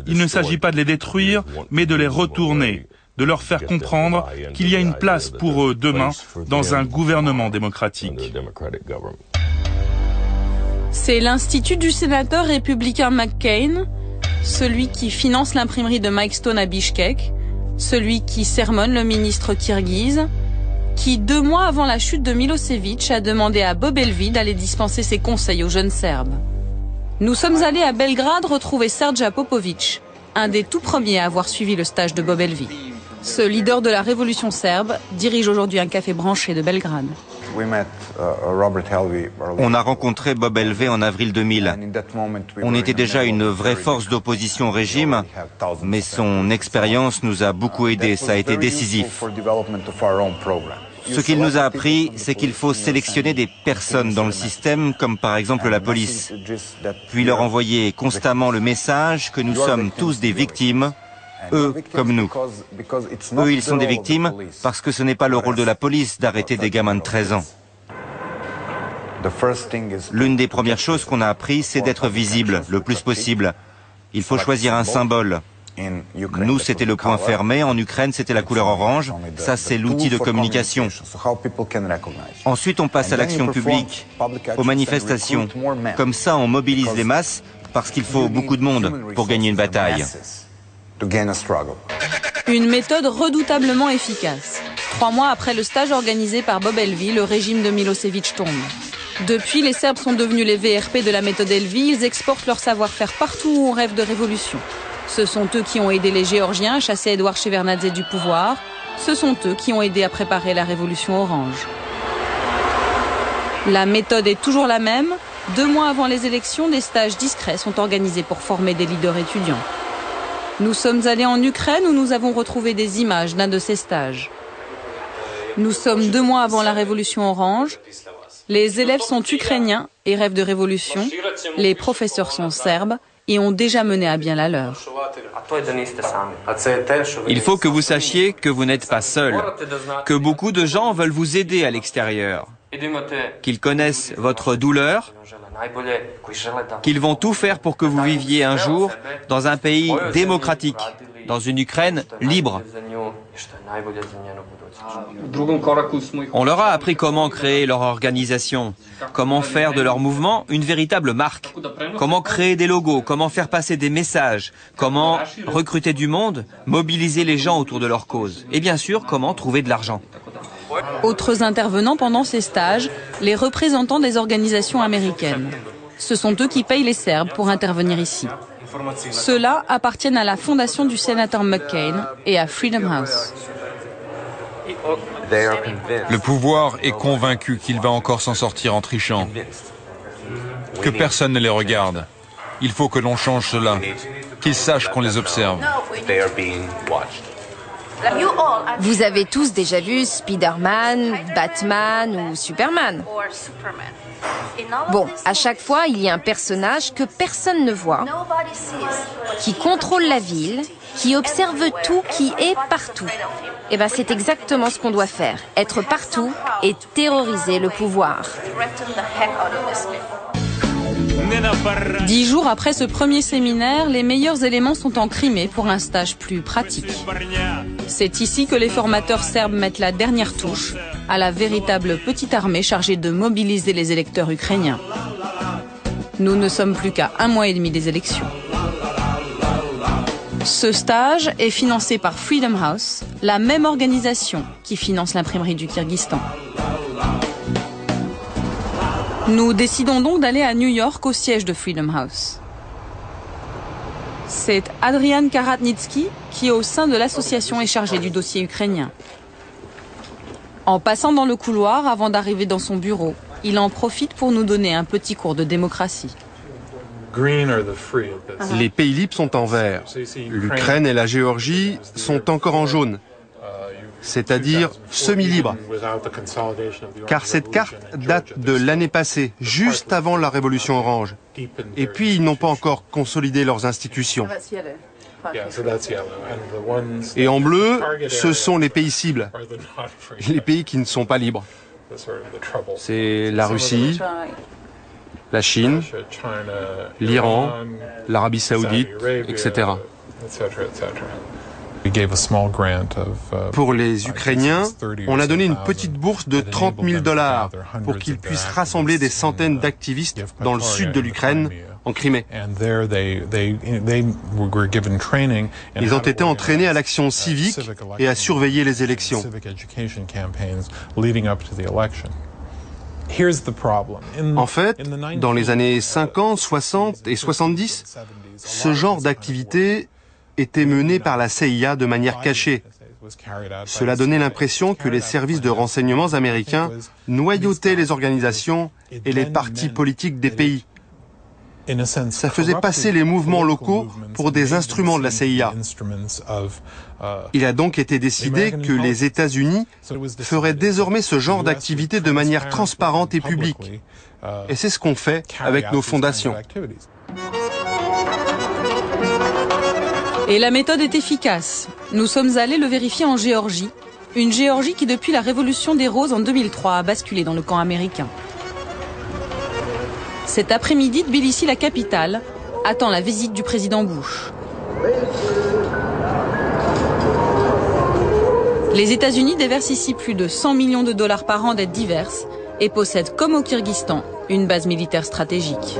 Il ne s'agit pas de les détruire, mais de les retourner, de leur faire comprendre qu'il y a une place pour eux demain dans un gouvernement démocratique. C'est l'institut du sénateur républicain McCain, celui qui finance l'imprimerie de Mike Stone à Bishkek, celui qui sermonne le ministre kirghize, qui 2 mois avant la chute de Milosevic a demandé à Bob Elvey d'aller dispenser ses conseils aux jeunes Serbes. Nous sommes allés à Belgrade retrouver Srdja Popovic, un des tout premiers à avoir suivi le stage de Bob Elvey. Ce leader de la révolution serbe dirige aujourd'hui un café branché de Belgrade. On a rencontré Bob Elvey en avril 2000. On était déjà une vraie force d'opposition au régime, mais son expérience nous a beaucoup aidés, ça a été décisif. Ce qu'il nous a appris, c'est qu'il faut sélectionner des personnes dans le système, comme par exemple la police, puis leur envoyer constamment le message que nous sommes tous des victimes, eux comme nous. Eux, ils sont des victimes parce que ce n'est pas le rôle de la police d'arrêter des gamins de 13 ans. L'une des premières choses qu'on a appris, c'est d'être visible le plus possible. Il faut choisir un symbole. Nous, c'était le point fermé. En Ukraine, c'était la couleur orange. Ça, c'est l'outil de communication. Ensuite, on passe à l'action publique, aux manifestations. Comme ça, on mobilise les masses parce qu'il faut beaucoup de monde pour gagner une bataille. Une méthode redoutablement efficace. 3 mois après le stage organisé par Bob Elvey, le régime de Milosevic tombe. Depuis, les Serbes sont devenus les VRP de la méthode Elvey. Ils exportent leur savoir-faire partout où on rêve de révolution. Ce sont eux qui ont aidé les Géorgiens à chasser Edouard Shevardnadze du pouvoir. Ce sont eux qui ont aidé à préparer la révolution orange. La méthode est toujours la même. 2 mois avant les élections, des stages discrets sont organisés pour former des leaders étudiants. Nous sommes allés en Ukraine où nous avons retrouvé des images d'un de ces stages. Nous sommes 2 mois avant la révolution orange. Les élèves sont ukrainiens et rêvent de révolution. Les professeurs sont serbes et ont déjà mené à bien la leur. Il faut que vous sachiez que vous n'êtes pas seul, que beaucoup de gens veulent vous aider à l'extérieur, qu'ils connaissent votre douleur, qu'ils vont tout faire pour que vous viviez un jour dans un pays démocratique, dans une Ukraine libre. On leur a appris comment créer leur organisation, comment faire de leur mouvement une véritable marque, comment créer des logos, comment faire passer des messages, comment recruter du monde, mobiliser les gens autour de leur cause et bien sûr comment trouver de l'argent. Autres intervenants pendant ces stages, les représentants des organisations américaines. Ce sont eux qui payent les Serbes pour intervenir ici. Ceux-là appartiennent à la fondation du sénateur McCain et à Freedom House. Le pouvoir est convaincu qu'il va encore s'en sortir en trichant. Que personne ne les regarde. Il faut que l'on change cela, qu'ils sachent qu'on les observe. Vous avez tous déjà vu Spider-Man, Batman ou Superman. Bon, à chaque fois, il y a un personnage que personne ne voit, qui contrôle la ville qui observe tout, qui est partout. Eh ben, c'est exactement ce qu'on doit faire. Être partout et terroriser le pouvoir. 10 jours après ce premier séminaire, les meilleurs éléments sont en Crimée pour un stage plus pratique. C'est ici que les formateurs serbes mettent la dernière touche à la véritable petite armée chargée de mobiliser les électeurs ukrainiens. Nous ne sommes plus qu'à 1 mois et demi des élections. Ce stage est financé par Freedom House, la même organisation qui finance l'imprimerie du Kyrgyzstan. Nous décidons donc d'aller à New York au siège de Freedom House. C'est Adrian Karatnitsky qui, au sein de l'association, est chargé du dossier ukrainien. En passant dans le couloir avant d'arriver dans son bureau, il en profite pour nous donner un petit cours de démocratie. Les pays libres sont en vert. L'Ukraine et la Géorgie sont encore en jaune, c'est-à-dire semi-libres. Car cette carte date de l'année passée, juste avant la révolution orange. Et puis ils n'ont pas encore consolidé leurs institutions. Et en bleu, ce sont les pays cibles, les pays qui ne sont pas libres. C'est la Russie, la Chine, l'Iran, l'Arabie Saoudite, etc. Pour les Ukrainiens, on a donné une petite bourse de $30 000 pour qu'ils puissent rassembler des centaines d'activistes dans le sud de l'Ukraine, en Crimée. Ils ont été entraînés à l'action civique et à surveiller les élections. En fait, dans les années 50, 60 et 70, ce genre d'activité était mené par la CIA de manière cachée. Cela donnait l'impression que les services de renseignements américains noyautaient les organisations et les partis politiques des pays. Ça faisait passer les mouvements locaux pour des instruments de la CIA. Il a donc été décidé que les États-Unis feraient désormais ce genre d'activité de manière transparente et publique. Et c'est ce qu'on fait avec nos fondations. Et la méthode est efficace. Nous sommes allés le vérifier en Géorgie. Une Géorgie qui, depuis la révolution des roses en 2003, a basculé dans le camp américain. Cet après-midi, Tbilissi, la capitale, attend la visite du président Bush. Les États-Unis déversent ici plus de $100 millions par an d'aides diverses et possèdent, comme au Kyrgyzstan, une base militaire stratégique.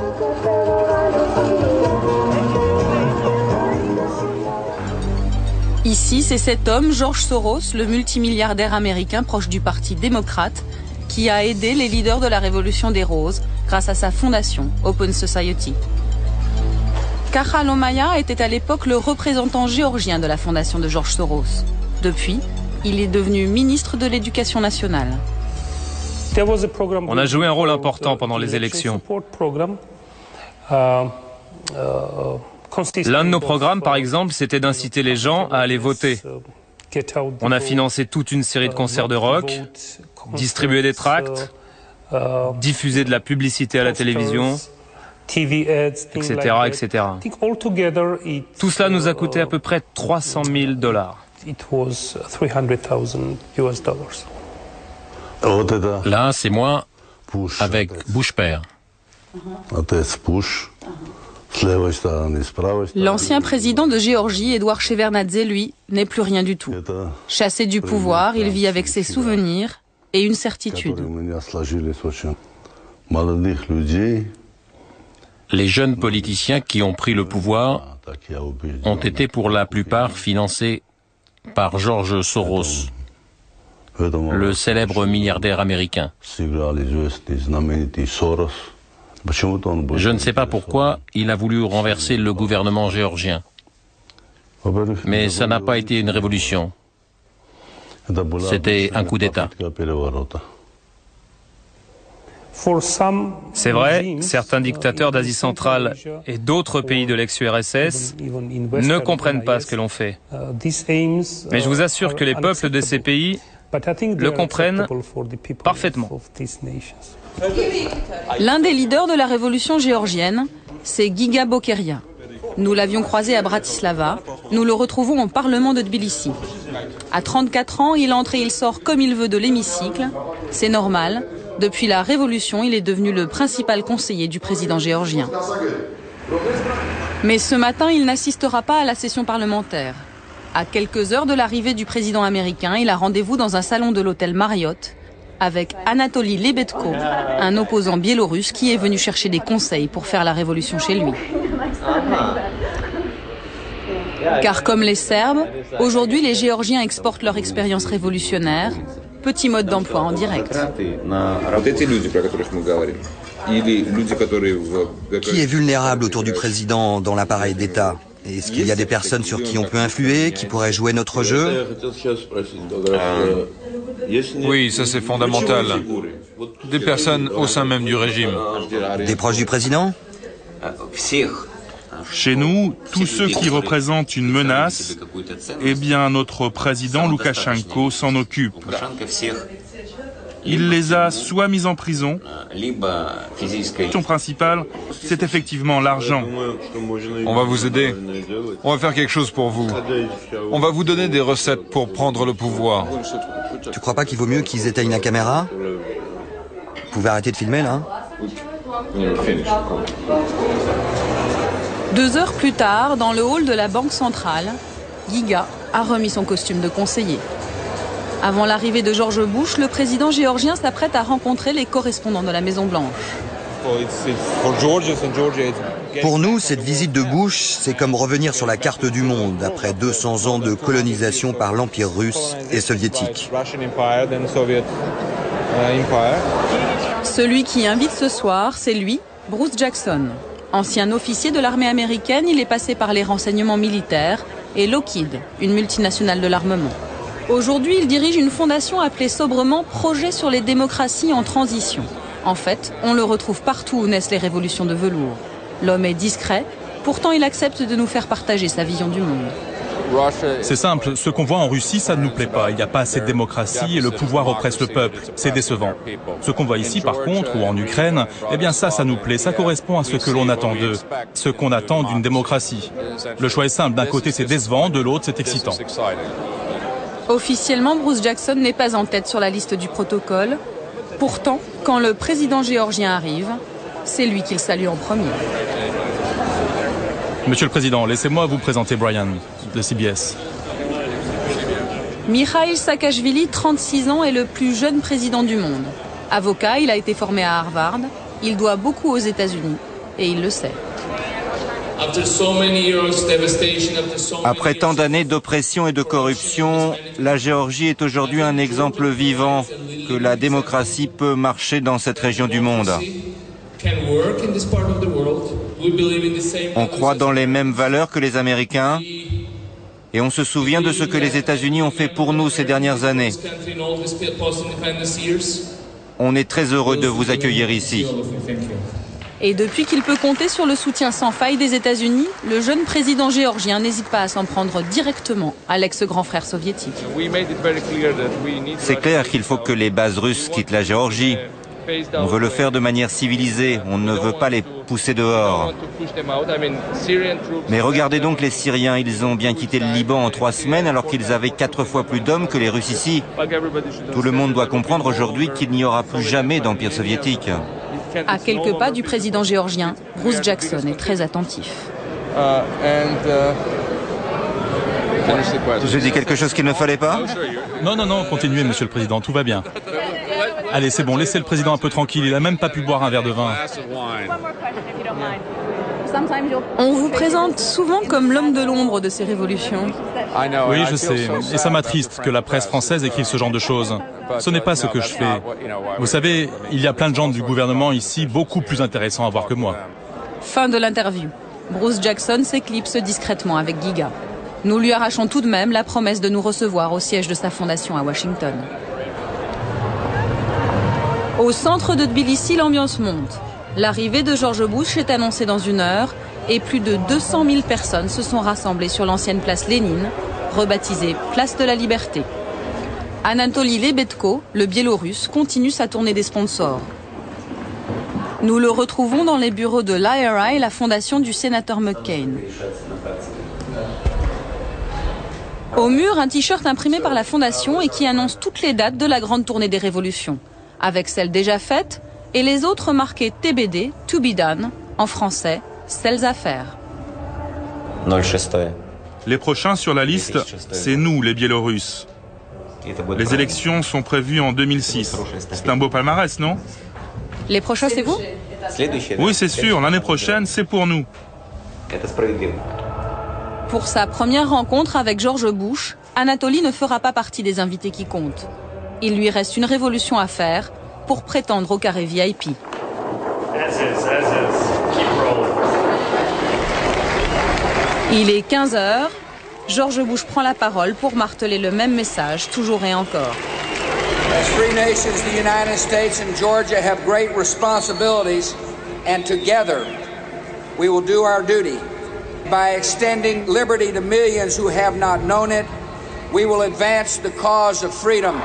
Ici, c'est cet homme, George Soros, le multimilliardaire américain proche du Parti démocrate, qui a aidé les leaders de la Révolution des Roses grâce à sa fondation Open Society. Kachal Omaya était à l'époque le représentant géorgien de la fondation de George Soros. Depuis, il est devenu ministre de l'Éducation nationale. On a joué un rôle important pendant les élections. L'un de nos programmes, par exemple, c'était d'inciter les gens à aller voter. On a financé toute une série de concerts de rock, distribué des tracts, diffusé de la publicité à la télévision, etc., etc. Tout cela nous a coûté à peu près $300 000. Là, c'est moi avec Bush père. L'ancien président de Géorgie, Edouard Shevardnadze, lui, n'est plus rien du tout. Chassé du pouvoir, il vit avec ses souvenirs et une certitude. Les jeunes politiciens qui ont pris le pouvoir ont été pour la plupart financés par George Soros, le célèbre milliardaire américain. Je ne sais pas pourquoi il a voulu renverser le gouvernement géorgien. Mais ça n'a pas été une révolution. C'était un coup d'État. C'est vrai, certains dictateurs d'Asie centrale et d'autres pays de l'ex-URSS ne comprennent pas ce que l'on fait. Mais je vous assure que les peuples de ces pays le comprennent parfaitement. L'un des leaders de la révolution géorgienne, c'est Giga Bokeria. Nous l'avions croisé à Bratislava nous le retrouvons au Parlement de Tbilissi. À 34 ans, il entre et il sort comme il veut de l'hémicycle. C'est normal. Depuis la Révolution, il est devenu le principal conseiller du président géorgien. Mais ce matin, il n'assistera pas à la session parlementaire. À quelques heures de l'arrivée du président américain, il a rendez-vous dans un salon de l'hôtel Marriott avec Anatoly Lebedko, un opposant biélorusse qui est venu chercher des conseils pour faire la révolution chez lui. Car comme les Serbes, aujourd'hui les Géorgiens exportent leur expérience révolutionnaire, petit mode d'emploi en direct. Qui est vulnérable autour du président dans l'appareil d'État? Est-ce qu'il y a des personnes sur qui on peut influer, qui pourraient jouer notre jeu? Oui, ça c'est fondamental. Des personnes au sein même du régime. Des proches du président? Chez nous, tous ceux qui représentent une menace, eh bien notre président Loukachenko s'en occupe. Il les a soit mis en prison. La question principale, c'est effectivement l'argent. On va vous aider. On va faire quelque chose pour vous. On va vous donner des recettes pour prendre le pouvoir. Tu crois pas qu'il vaut mieux qu'ils éteignent la caméra? Vous pouvez arrêter de filmer là? 2 heures plus tard, dans le hall de la Banque centrale, Giga a remis son costume de conseiller. Avant l'arrivée de George Bush, le président géorgien s'apprête à rencontrer les correspondants de la Maison-Blanche. Pour nous, cette visite de Bush, c'est comme revenir sur la carte du monde après 200 ans de colonisation par l'Empire russe et soviétique. Celui qui invite ce soir, c'est lui, Bruce Jackson. Ancien officier de l'armée américaine, il est passé par les renseignements militaires et Lockheed, une multinationale de l'armement. Aujourd'hui, il dirige une fondation appelée sobrement Projet sur les démocraties en transition. En fait, on le retrouve partout où naissent les révolutions de velours. L'homme est discret, pourtant il accepte de nous faire partager sa vision du monde. C'est simple, ce qu'on voit en Russie, ça ne nous plaît pas. Il n'y a pas assez de démocratie et le pouvoir oppresse le peuple. C'est décevant. Ce qu'on voit ici, par contre, ou en Ukraine, eh bien ça nous plaît. Ça correspond à ce que l'on attend d'eux, ce qu'on attend d'une démocratie. Le choix est simple. D'un côté, c'est décevant, de l'autre, c'est excitant. Officiellement, Bruce Jackson n'est pas en tête sur la liste du protocole. Pourtant, quand le président géorgien arrive, c'est lui qu'il salue en premier. Monsieur le Président, laissez-moi vous présenter Brian, de CBS. Mikhail Saakashvili, 36 ans, est le plus jeune président du monde. Avocat, il a été formé à Harvard. Il doit beaucoup aux États-Unis, et il le sait. Après tant d'années d'oppression et de corruption, la Géorgie est aujourd'hui un exemple vivant que la démocratie peut marcher dans cette région du monde. On croit dans les mêmes valeurs que les Américains et on se souvient de ce que les États-Unis ont fait pour nous ces dernières années. On est très heureux de vous accueillir ici. Et depuis qu'il peut compter sur le soutien sans faille des États-Unis, le jeune président géorgien n'hésite pas à s'en prendre directement à l'ex-grand frère soviétique. C'est clair qu'il faut que les bases russes quittent la Géorgie. On veut le faire de manière civilisée, on ne veut pas les pousser dehors. Mais regardez donc les Syriens, ils ont bien quitté le Liban en 3 semaines alors qu'ils avaient 4 fois plus d'hommes que les Russes ici. Tout le monde doit comprendre aujourd'hui qu'il n'y aura plus jamais d'empire soviétique. À quelques pas du président géorgien, Bruce Jackson est très attentif. J'ai dit quelque chose qu'il ne fallait pas? Non, continuez, Monsieur le Président, tout va bien. Allez, c'est bon, laissez le président un peu tranquille, il a même pas pu boire un verre de vin. On vous présente souvent comme l'homme de l'ombre de ces révolutions. Oui, je sais, et ça m'attriste que la presse française écrive ce genre de choses. Ce n'est pas ce que je fais. Vous savez, il y a plein de gens du gouvernement ici beaucoup plus intéressants à voir que moi. Fin de l'interview. Bruce Jackson s'éclipse discrètement avec Giga. Nous lui arrachons tout de même la promesse de nous recevoir au siège de sa fondation à Washington. Au centre de Tbilissi, l'ambiance monte. L'arrivée de George Bush est annoncée dans 1 heure et plus de 200 000 personnes se sont rassemblées sur l'ancienne place Lénine, rebaptisée Place de la Liberté. Anatoly Lebedko, le Biélorusse, continue sa tournée des sponsors. Nous le retrouvons dans les bureaux de l'IRI, la fondation du sénateur McCain. Au mur, un t-shirt imprimé par la Fondation et qui annonce toutes les dates de la grande tournée des révolutions, avec celles déjà faites et les autres marquées TBD, To Be Done, en français, celles à faire. Les prochains sur la liste, c'est nous, les Biélorusses. Les élections sont prévues en 2006. C'est un beau palmarès, non? Les prochains, c'est vous? Oui, c'est sûr. L'année prochaine, c'est pour nous. Pour sa première rencontre avec George Bush, Anatoly ne fera pas partie des invités qui comptent. Il lui reste une révolution à faire pour prétendre au carré VIP. Il est 15h. George Bush prend la parole pour marteler le même message, toujours et encore. As free nations, the United States and Georgia have great responsibilities, and together we will do our duty. By extending liberty to millions who have not known it, we will advance the cause of freedom.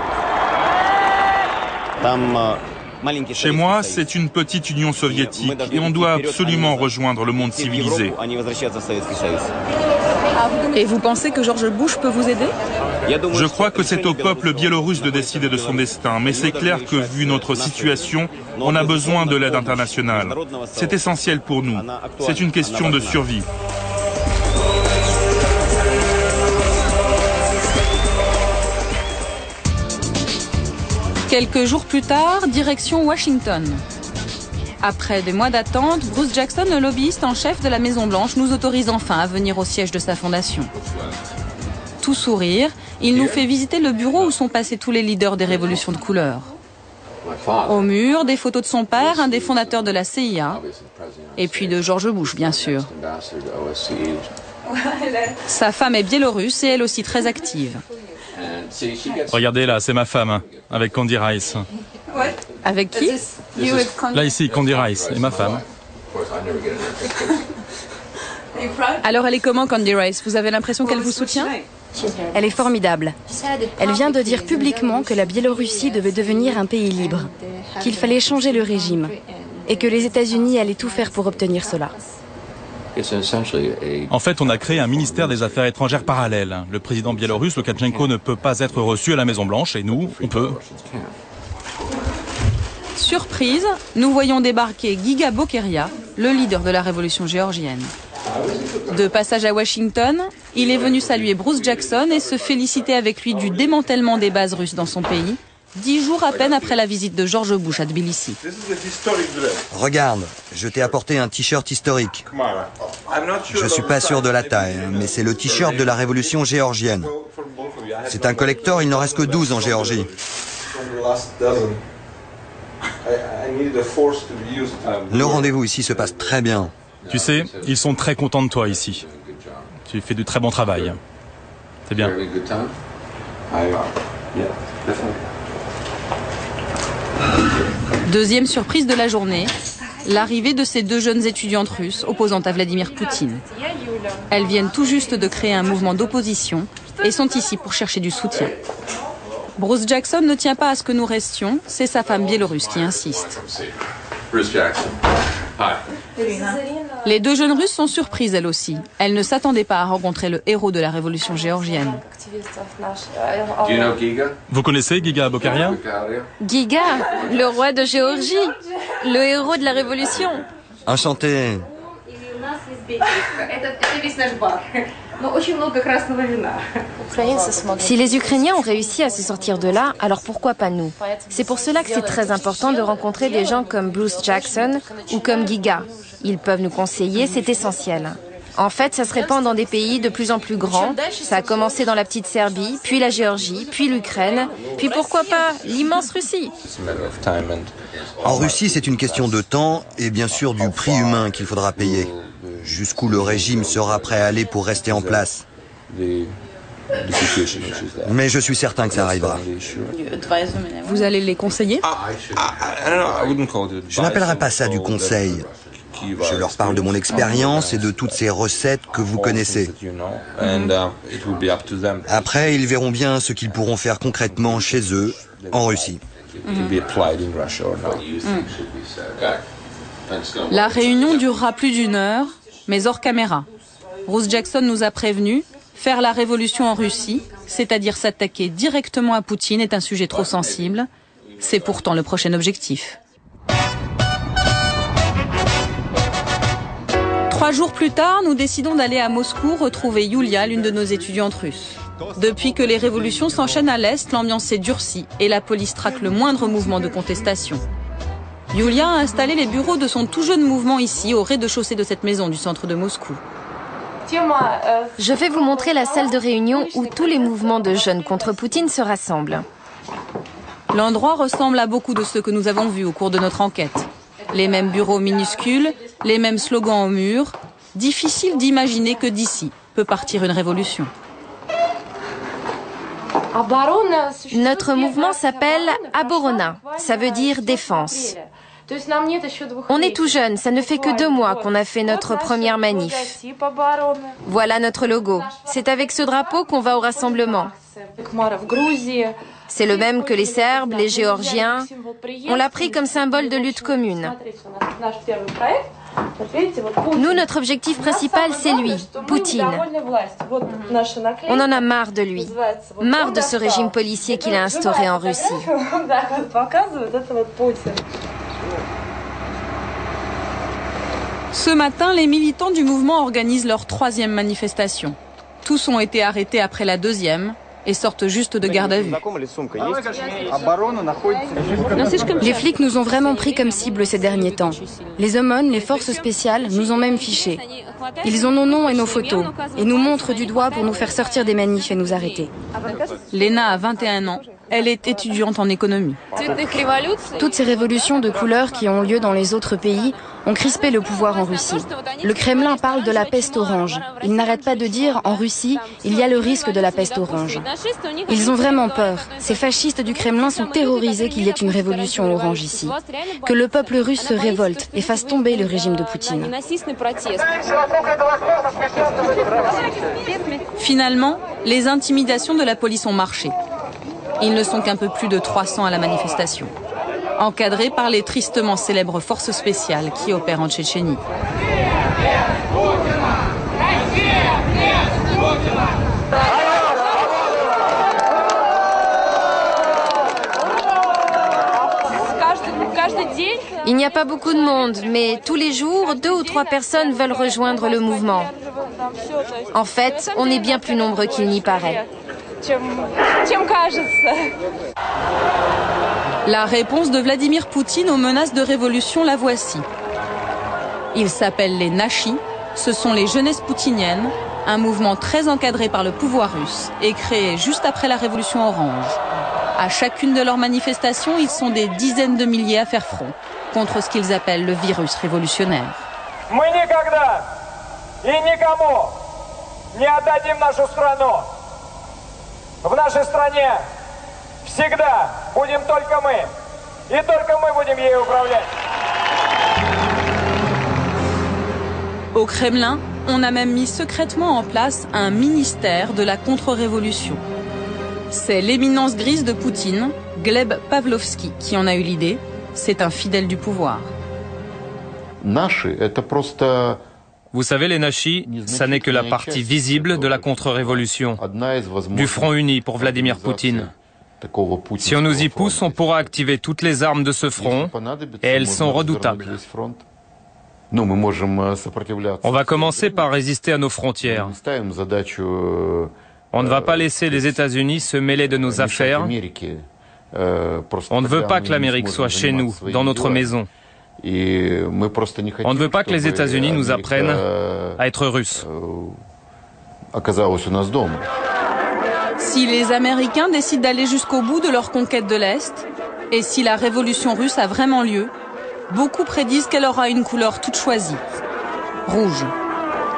Chez moi, c'est une petite Union soviétique et on doit absolument rejoindre le monde civilisé. Et vous pensez que George Bush peut vous aider? Je crois que c'est au peuple biélorusse de décider de son destin, mais c'est clair que vu notre situation, on a besoin de l'aide internationale. C'est essentiel pour nous. C'est une question de survie. Quelques jours plus tard, direction Washington. Après des mois d'attente, Bruce Jackson, le lobbyiste en chef de la Maison-Blanche, nous autorise enfin à venir au siège de sa fondation. Tout sourire, il nous fait visiter le bureau où sont passés tous les leaders des révolutions de couleur. Au mur, des photos de son père, un des fondateurs de la CIA, et puis de George Bush, bien sûr. Sa femme est biélorusse et elle aussi très active. Regardez là, c'est ma femme, avec Candy Rice. Avec qui? Là ici, Candy Rice, et ma femme. Alors elle est comment, Candy Rice? Vous avez l'impression qu'elle vous soutient? Elle est formidable. Elle vient de dire publiquement que la Biélorussie devait devenir un pays libre, qu'il fallait changer le régime, et que les États-Unis allaient tout faire pour obtenir cela. En fait, on a créé un ministère des Affaires étrangères parallèle. Le président biélorusse, Loukachenko, ne peut pas être reçu à la Maison-Blanche, et nous, on peut. Surprise, nous voyons débarquer Giga Bokeria, le leader de la révolution géorgienne. De passage à Washington, il est venu saluer Bruce Jackson et se féliciter avec lui du démantèlement des bases russes dans son pays, 10 jours à peine après la visite de George Bush à Tbilissi. Regarde, je t'ai apporté un t-shirt historique. Je suis pas sûr de la taille, mais c'est le t-shirt de la révolution géorgienne. C'est un collector, il n'en reste que 12 en Géorgie. Le rendez-vous ici se passe très bien. Tu sais, ils sont très contents de toi ici. Tu fais du très bon travail. C'est bien. Deuxième surprise de la journée, l'arrivée de ces deux jeunes étudiantes russes opposant à Vladimir Poutine. Elles viennent tout juste de créer un mouvement d'opposition et sont ici pour chercher du soutien. Bruce Jackson ne tient pas à ce que nous restions, c'est sa femme biélorusse qui insiste. Les deux jeunes Russes sont surprises elles aussi. Elles ne s'attendaient pas à rencontrer le héros de la révolution géorgienne. Vous connaissez Giga Bokeria? Giga, le roi de Géorgie, le héros de la révolution. Enchanté. Si les Ukrainiens ont réussi à se sortir de là, alors pourquoi pas nous? C'est pour cela que c'est très important de rencontrer des gens comme Bruce Jackson ou comme Giga. Ils peuvent nous conseiller, c'est essentiel. En fait, ça se répand dans des pays de plus en plus grands. Ça a commencé dans la petite Serbie, puis la Géorgie, puis l'Ukraine, puis pourquoi pas l'immense Russie. En Russie, c'est une question de temps et bien sûr du prix humain qu'il faudra payer. Jusqu'où le régime sera prêt à aller pour rester en place. Mais je suis certain que ça arrivera. Vous allez les conseiller? Je n'appellerai pas ça du conseil. Je leur parle de mon expérience et de toutes ces recettes que vous connaissez. Après, ils verront bien ce qu'ils pourront faire concrètement chez eux, en Russie. La réunion durera plus d'1 heure, mais hors caméra. Bruce Jackson nous a prévenus, Faire la révolution en Russie, c'est-à-dire s'attaquer directement à Poutine, est un sujet trop sensible. C'est pourtant le prochain objectif. 3 jours plus tard, nous décidons d'aller à Moscou retrouver Yulia, l'une de nos étudiantes russes. Depuis que les révolutions s'enchaînent à l'Est, l'ambiance s'est durcie et la police traque le moindre mouvement de contestation. Yulia a installé les bureaux de son tout jeune mouvement ici, au rez-de-chaussée de cette maison du centre de Moscou. Je vais vous montrer la salle de réunion où tous les mouvements de jeunes contre Poutine se rassemblent. L'endroit ressemble à beaucoup de ceux que nous avons vus au cours de notre enquête. Les mêmes bureaux minuscules, les mêmes slogans au mur. Difficile d'imaginer que d'ici peut partir une révolution. Notre mouvement s'appelle Aborona, ça veut dire défense. On est tout jeune, ça ne fait que 2 mois qu'on a fait notre première manif. Voilà notre logo. C'est avec ce drapeau qu'on va au rassemblement. C'est le même que les Serbes, les Géorgiens. On l'a pris comme symbole de lutte commune. Nous, notre objectif principal, c'est lui, Poutine. On en a marre de lui, marre de ce régime policier qu'il a instauré en Russie. Ce matin, les militants du mouvement organisent leur 3e manifestation. Tous ont été arrêtés après la 2e et sortent juste de garde à vue. Les flics nous ont vraiment pris comme cible ces derniers temps. Les OMON, les forces spéciales, nous ont même fichés. Ils ont nos noms et nos photos et nous montrent du doigt pour nous faire sortir des manifs et nous arrêter. Léna a 21 ans. Elle est étudiante en économie. Toutes ces révolutions de couleurs qui ont lieu dans les autres pays ont crispé le pouvoir en Russie. Le Kremlin parle de la peste orange. Il n'arrête pas de dire en Russie, il y a le risque de la peste orange. Ils ont vraiment peur. Ces fascistes du Kremlin sont terrorisés qu'il y ait une révolution orange ici. Que le peuple russe se révolte et fasse tomber le régime de Poutine. Finalement, les intimidations de la police ont marché. Ils ne sont qu'un peu plus de 300 à la manifestation, encadrés par les tristement célèbres forces spéciales qui opèrent en Tchétchénie. Il n'y a pas beaucoup de monde, mais tous les jours, 2 ou 3 personnes veulent rejoindre le mouvement. En fait, on est bien plus nombreux qu'il n'y paraît. La réponse de Vladimir Poutine aux menaces de révolution, la voici. Ils s'appellent les Nashis, ce sont les jeunesses poutiniennes, un mouvement très encadré par le pouvoir russe et créé juste après la révolution orange. À chacune de leurs manifestations, ils sont des dizaines de milliers à faire front contre ce qu'ils appellent le virus révolutionnaire. В нашей стране всегда будем только мы. И только мы будем ей управлять. Au Kremlin, on a même mis secrètement en place un ministère de la contre-révolution. C'est l'éminence grise de Poutine, Gleb Pavlovski, qui en a eu l'idée. C'est un fidèle du pouvoir. Vous savez, les Nashis, ça n'est que la partie visible de la contre-révolution, du Front uni pour Vladimir Poutine. Si on nous y pousse, on pourra activer toutes les armes de ce front, et elles sont redoutables. On va commencer par résister à nos frontières. On ne va pas laisser les États-Unis se mêler de nos affaires. On ne veut pas que l'Amérique soit chez nous, dans notre maison. On ne veut pas que les États-Unis nous apprennent à être russes. Si les Américains décident d'aller jusqu'au bout de leur conquête de l'Est, et si la révolution russe a vraiment lieu, beaucoup prédisent qu'elle aura une couleur toute choisie. Rouge.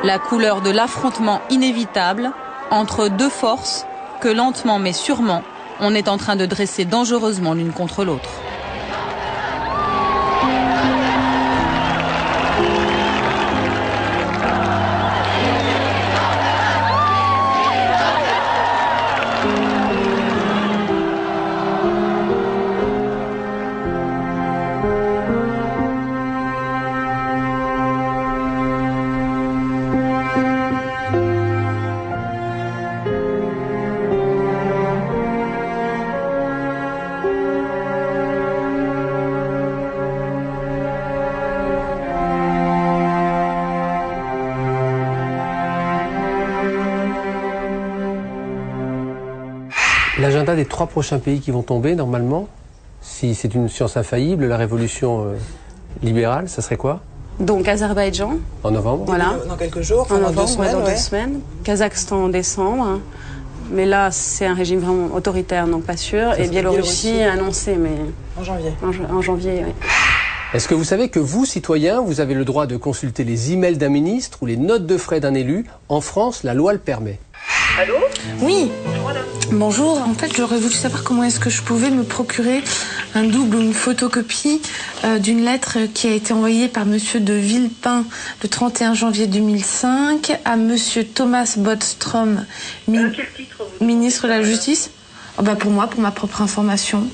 La couleur de l'affrontement inévitable entre 2 forces que lentement mais sûrement, on est en train de dresser dangereusement l'une contre l'autre. l'agenda des 3 prochains pays qui vont tomber, normalement? Si c'est une science infaillible, la révolution libérale, ça serait quoi? Donc Azerbaïdjan. En novembre? Voilà. Dans quelques jours, en novembre, 2 semaines. dans 2 semaines. Kazakhstan en décembre. Mais là, c'est un régime vraiment autoritaire, donc pas sûr. Et Biélorussie annoncé, mais... En janvier. En janvier, oui. Est-ce que vous savez que vous, citoyens, vous avez le droit de consulter les emails d'un ministre ou les notes de frais d'un élu? En France, la loi le permet. Allô? Oui. Bonjour, en fait j'aurais voulu savoir comment est-ce que je pouvais me procurer un double ou une photocopie d'une lettre qui a été envoyée par monsieur de Villepin le 31 janvier 2005 à monsieur Thomas Bodström, ministre de la Justice. Pour moi, pour ma propre information.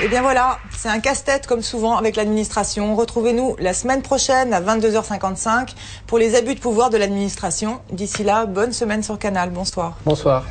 Eh bien voilà, c'est un casse-tête comme souvent avec l'administration. Retrouvez-nous la semaine prochaine à 22h55 pour les abus de pouvoir de l'administration. D'ici là, bonne semaine sur Canal. Bonsoir. Bonsoir.